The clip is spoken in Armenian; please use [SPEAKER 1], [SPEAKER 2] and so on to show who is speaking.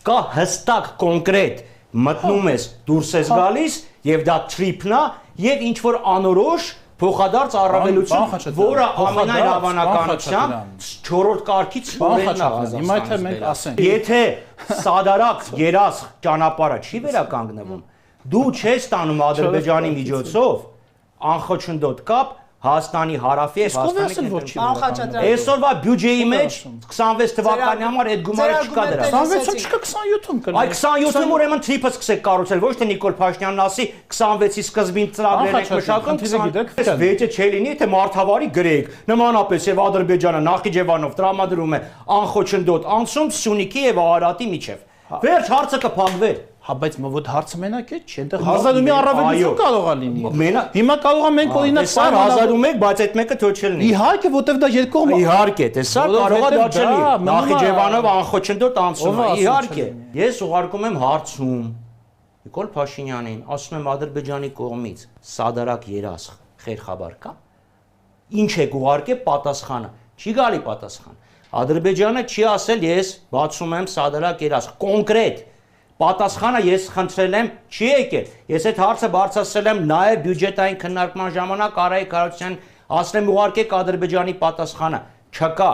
[SPEAKER 1] կա հստակ կոնկրետ մտնում ես դուրս ես գալիս եւ դա trip-նա եւ ինչ որ անորոշ փոխադարձ առավելություն, որը ամենայն հավանականությամբ 4-րդ կարգից սուրենն է
[SPEAKER 2] Հիմա եթե մենք ասենք,
[SPEAKER 1] եթե սադարակ երասխ ճանապարհը չի վերականգնվում, դու չես ստանում Ադրբեջանի միջոցով անխոչնդոտ կապ Հայաստանի հարավի եւ Հայաստանի այսօրվա բյուջեի մեջ 26 թվականի համար այդ գումարը չկա դրա
[SPEAKER 2] 26-ը չկա 27-ում կլինի
[SPEAKER 1] Այ 27-ում ուրեմն trip-ը սկսեք կառուցել ոչ թե Նիկոլ Փաշինյանն ասի 26-ի սկզբին ծրագրեր եք մշակում 26-ը չի լինի եթե մարդավարի գրեք նմանապես եւ Ադրբեջանը Նախիջևանով տրամադրում է անխոչնդոտ անցում Սյունիքի եւ Արարատի միջև վերջ հարցը կփակվեր
[SPEAKER 2] Հա բայց մոտ հարցը մենակ է, չի, այնտեղ 1001 առավելություն կարող է լինի։ Հիմա կարող է մենք օրինակ
[SPEAKER 1] սար 1001, բայց այդ մեկը թող չլինի։
[SPEAKER 2] Իհարկե, որտեվ դա երկու կողմ
[SPEAKER 1] Իհարկե, տեսա, կարող է դա չլինի։ Նախիջևանով անխոչնդոտ անցում է, իհարկե։ Ես ուղարկում եմ հարցում Նիկոլ Փաշինյանին, ասում եմ Ադրբեջանի կողմից սադարակ երասխ խերխաբար կա։ Ինչ եք ուղարկե պատասխանը։ Չի գալի պատասխան։ Ադրբեջանը չի ասել ես բացում եմ սադարակ երասխ կոնկրետ Պատասխանը ես խնդրել եմ չի եկել։ Ես այդ հարցը բարձրացրել եմ նաև բյուջետային քննարկման ժամանակ Արայիկ Հարությունյանին ասել եմ ուղարկեք Ադրբեջանի պատասխանը չկա։